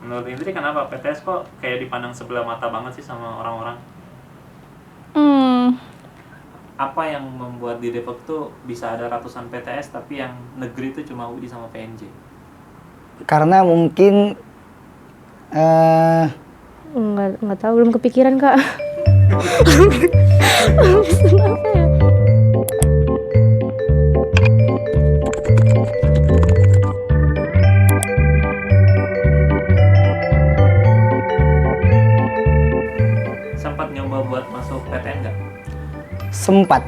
Menurut Indri kenapa PTS kok kayak dipandang sebelah mata banget sih sama orang-orang? Hmm, Apa yang membuat di Depok tuh bisa ada ratusan PTS tapi yang negeri tuh cuma UID sama PNJ? Karena mungkin nggak tahu, belum kepikiran Kak. Apa ya? Sempat nyoba buat masuk PTN nggak? sempat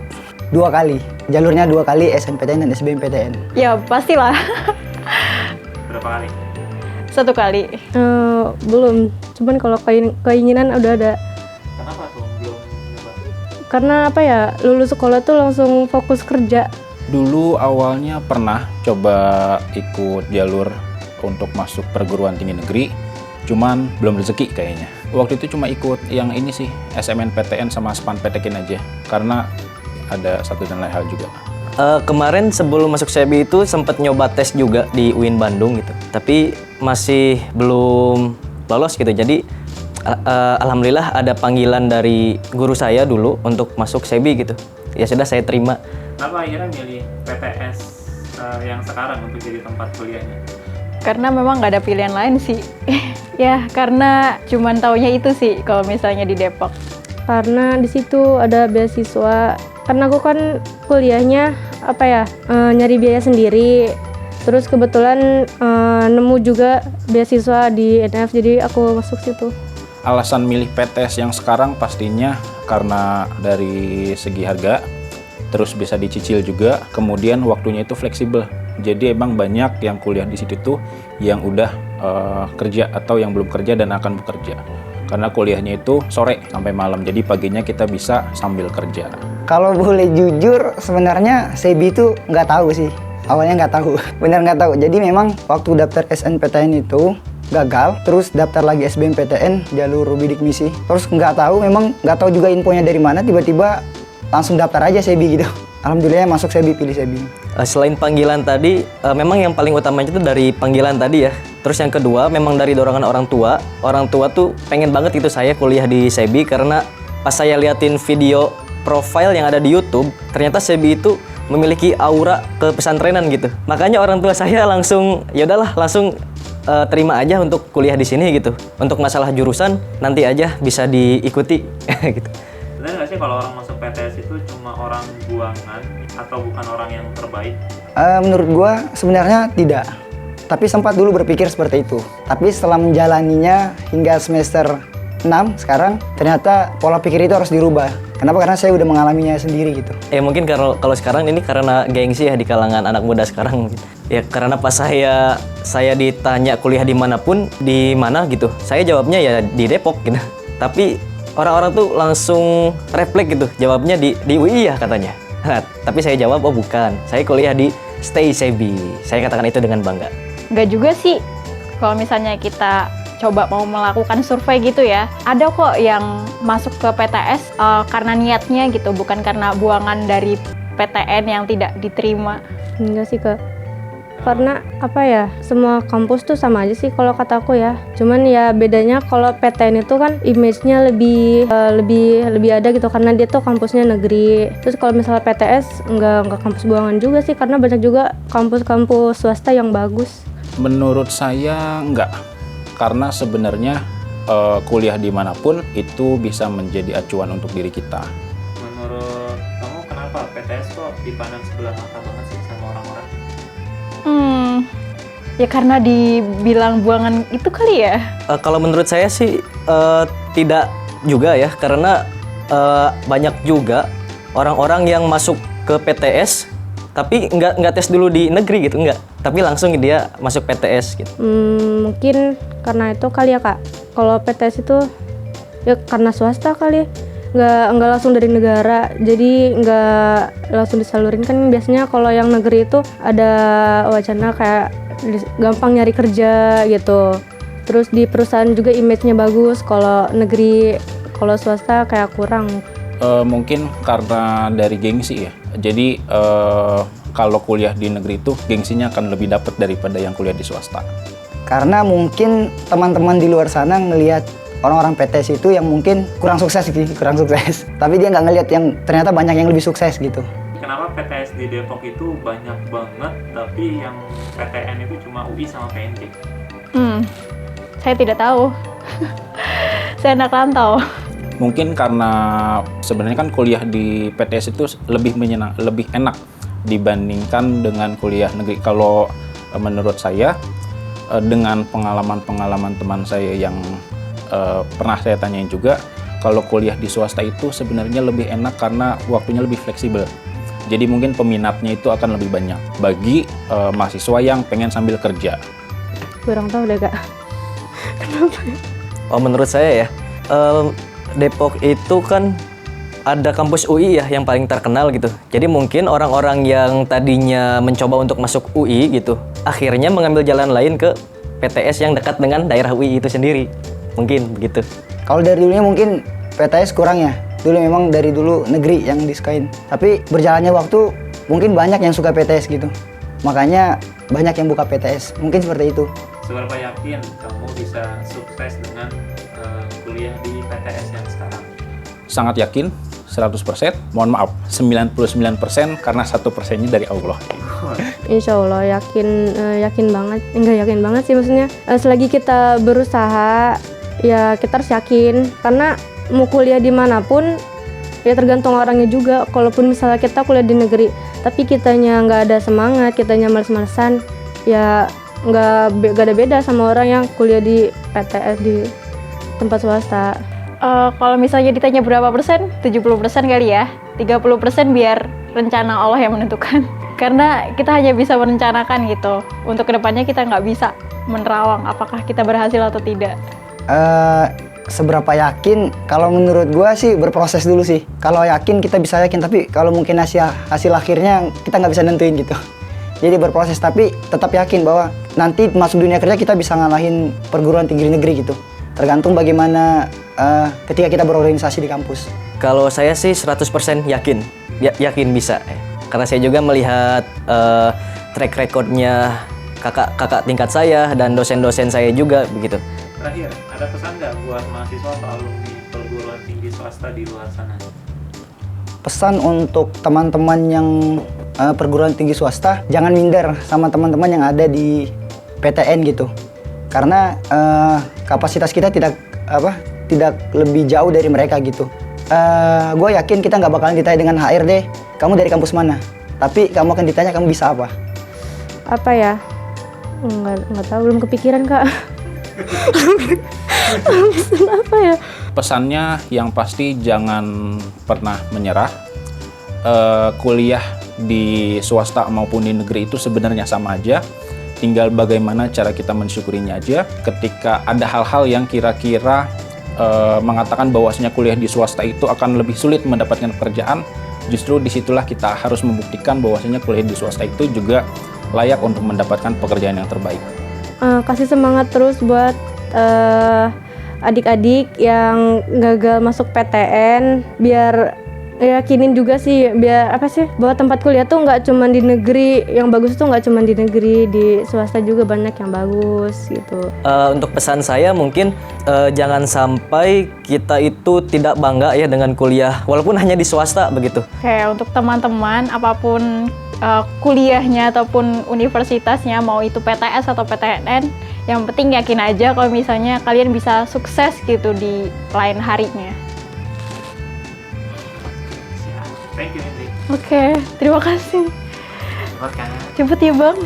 2 kali, jalurnya 2 kali, SNPTN dan SBMPTN. Ya pastilah. Berapa kali? 1 kali. Belum. Cuman kalau keinginan udah ada. Kenapa tuh belum nyoba? Karena apa ya, lulus sekolah tuh langsung fokus kerja. Dulu awalnya pernah coba ikut jalur untuk masuk perguruan tinggi negeri, cuman belum rezeki kayaknya. Waktu itu cuma ikut yang ini sih, SMNPTN sama SPAN-PTKIN aja, karena ada satu dan lain hal juga. Kemarin sebelum masuk SEBI itu sempat nyoba tes juga di UIN Bandung gitu, tapi masih belum lolos gitu. Jadi alhamdulillah ada panggilan dari guru saya dulu untuk masuk SEBI gitu. Ya sudah, saya terima. Kenapa akhirnya milih PTS yang sekarang untuk jadi tempat kuliahnya? Karena memang nggak ada pilihan lain sih. Ya, karena cuman taunya itu sih kalau misalnya di Depok. Karena di situ ada beasiswa. Karena aku kan kuliahnya apa ya, nyari biaya sendiri. Terus kebetulan nemu juga beasiswa di NF, jadi aku masuk situ. Alasan milih PTS yang sekarang pastinya karena dari segi harga, terus bisa dicicil juga, kemudian waktunya itu fleksibel. Jadi emang banyak yang kuliah di situ tuh yang udah kerja atau yang belum kerja dan akan bekerja. Karena kuliahnya itu sore sampai malam, jadi paginya kita bisa sambil kerja. Kalau boleh jujur, sebenarnya SEBI itu nggak tahu sih. Awalnya nggak tahu, benar nggak tahu. Jadi memang waktu daftar SNPTN itu gagal, terus daftar lagi SBMPTN jalur bidik misi. Terus nggak tahu, memang nggak tahu juga infonya dari mana, tiba-tiba langsung daftar aja SEBI gitu. Alhamdulillah masuk SEBI, pilih SEBI. Selain panggilan tadi, memang yang paling utamanya itu dari panggilan tadi ya. Terus yang kedua, memang dari dorongan orang tua. Orang tua tuh pengen banget gitu saya kuliah di SEBI, karena pas saya liatin video profile yang ada di YouTube, ternyata SEBI itu memiliki aura kepesantrenan gitu. Makanya orang tua saya langsung, ya udahlah, langsung terima aja untuk kuliah di sini gitu. Untuk masalah jurusan nanti aja bisa diikuti gitu. Benar nggak sih kalau orang masuk PTS itu cuma orang buangan atau bukan orang yang terbaik? Menurut gua sebenarnya tidak. Tapi sempat dulu berpikir seperti itu. Tapi setelah menjalaninya hingga semester 6 sekarang, ternyata pola pikir itu harus dirubah. Kenapa? Karena saya udah mengalaminya sendiri gitu. Mungkin kalau sekarang ini karena gengsi ya di kalangan anak muda sekarang. Ya karena pas saya ditanya kuliah dimanapun, di mana gitu, saya jawabnya ya di Depok gitu. Tapi orang-orang tuh langsung refleks gitu, jawabnya di UI ya katanya. Tapi saya jawab, oh bukan, saya kuliah di Stay SEBI. Saya katakan itu dengan bangga. Nggak juga sih, kalau misalnya kita coba mau melakukan survei gitu ya, ada kok yang masuk ke PTS karena niatnya gitu, bukan karena buangan dari PTN yang tidak diterima. Enggak sih Kak. Karena apa ya, semua kampus tuh sama aja sih kalau kataku ya. Cuman ya bedanya kalau PTN itu kan image-nya lebih ada gitu, karena dia tuh kampusnya negeri. Terus kalau misalnya PTS enggak kampus buangan juga sih, karena banyak juga kampus-kampus swasta yang bagus. Menurut saya enggak, karena sebenarnya kuliah dimanapun itu bisa menjadi acuan untuk diri kita. Menurut kamu kenapa PTS kok dipandang sebelah mata banget sih sama orang-orang? Ya karena dibilang buangan itu kali ya. Kalau menurut saya sih tidak juga ya, karena banyak juga orang-orang yang masuk ke PTS tapi nggak tes dulu di negeri gitu, tapi langsung dia masuk PTS gitu. Mungkin karena itu kali ya Kak. Kalau PTS itu ya karena swasta kali, nggak langsung dari negara, jadi nggak langsung disalurin. Kan biasanya kalau yang negeri itu ada wacana kayak gampang nyari kerja gitu. Terus di perusahaan juga image-nya bagus. Kalau negeri, kalau swasta kayak kurang. Mungkin karena dari gengsi ya. Jadi kalau kuliah di negeri itu gengsinya akan lebih dapat daripada yang kuliah di swasta. Karena mungkin teman-teman di luar sana ngelihat orang-orang PTS itu yang mungkin kurang sukses sih, kurang sukses. Tapi dia nggak ngelihat yang ternyata banyak yang lebih sukses gitu. Kenapa PTS di Depok itu banyak banget, tapi yang PTN itu cuma UI sama PNJ? Saya tidak tahu. Saya anak rantau. Mungkin karena sebenarnya kan kuliah di PTS itu lebih enak dibandingkan dengan kuliah negeri. Kalau menurut saya, dengan pengalaman-pengalaman teman saya yang pernah saya tanyain juga, kalau kuliah di swasta itu sebenarnya lebih enak karena waktunya lebih fleksibel. Jadi mungkin peminatnya itu akan lebih banyak bagi mahasiswa yang pengen sambil kerja. Kurang tahu deh Kak. Kenapa ya? Oh, menurut saya ya, Depok itu kan ada kampus UI ya yang paling terkenal gitu. Jadi mungkin orang-orang yang tadinya mencoba untuk masuk UI gitu, akhirnya mengambil jalan lain ke PTS yang dekat dengan daerah UI itu sendiri. Mungkin begitu. Kalau dari dulunya mungkin PTS kurang ya. Dulu memang dari dulu negeri yang disukain. Tapi berjalannya waktu mungkin banyak yang suka PTS gitu. Makanya banyak yang buka PTS. Mungkin seperti itu. Seberapa yakin kamu bisa sukses dengan kuliah di PTS yang sekarang? Sangat yakin, 100%. Mohon maaf, 99% karena 1%-nya dari Allah. Insya Allah yakin banget. Enggak yakin banget sih, maksudnya selagi kita berusaha ya kita harus yakin, karena mau kuliah dimanapun ya tergantung orangnya juga. Kalaupun misalnya kita kuliah di negeri tapi kitanya nggak ada semangat, kitanya males-malesan, ya nggak ada beda sama orang yang kuliah di PTS di tempat swasta. Kalau misalnya ditanya berapa persen, 70% kali ya. 30% biar rencana Allah yang menentukan. Karena kita hanya bisa merencanakan gitu. Untuk kedepannya kita nggak bisa menerawang apakah kita berhasil atau tidak. Seberapa yakin? Kalau menurut gua sih berproses dulu sih. Kalau yakin kita bisa yakin, tapi kalau mungkin hasil akhirnya kita nggak bisa nentuin gitu. Jadi berproses, tapi tetap yakin bahwa nanti masuk dunia kerja kita bisa ngalahin perguruan tinggi negeri gitu. Tergantung bagaimana ketika kita berorganisasi di kampus. Kalau saya sih 100% yakin. Yakin bisa. Karena saya juga melihat track recordnya kakak tingkat saya dan dosen-dosen saya juga begitu. Terakhir, ada pesan nggak buat mahasiswa atau alumni perguruan tinggi swasta di luar sana? Pesan untuk teman-teman yang perguruan tinggi swasta, jangan minder sama teman-teman yang ada di PTN gitu. Karena kapasitas kita tidak lebih jauh dari mereka gitu. Gue yakin kita nggak bakalan ditanya dengan HRD, kamu dari kampus mana? Tapi kamu akan ditanya kamu bisa apa? Apa ya? Nggak tahu, belum kepikiran Kak. Pesan apa ya? Pesannya yang pasti jangan pernah menyerah. Kuliah di swasta maupun di negeri itu sebenarnya sama aja. Tinggal bagaimana cara kita mensyukurinya aja. Ketika ada hal-hal yang kira-kira mengatakan bahwasanya kuliah di swasta itu akan lebih sulit mendapatkan pekerjaan, justru disitulah kita harus membuktikan bahwasanya kuliah di swasta itu juga layak untuk mendapatkan pekerjaan yang terbaik. Kasih semangat terus buat adik-adik yang gagal masuk PTN, biar yakinin juga sih, biar bahwa tempat kuliah tuh nggak cuma di negeri, yang bagus tuh nggak cuma di negeri, di swasta juga banyak yang bagus gitu. Untuk pesan saya mungkin jangan sampai kita itu tidak bangga ya dengan kuliah walaupun hanya di swasta begitu. Oke, untuk teman-teman apapun kuliahnya ataupun universitasnya, mau itu PTS atau PTN, yang penting yakin aja kalau misalnya kalian bisa sukses gitu di lain harinya. Thank you, Indri. Oke, terima kasih. Buat kan? Cepet ya Bang.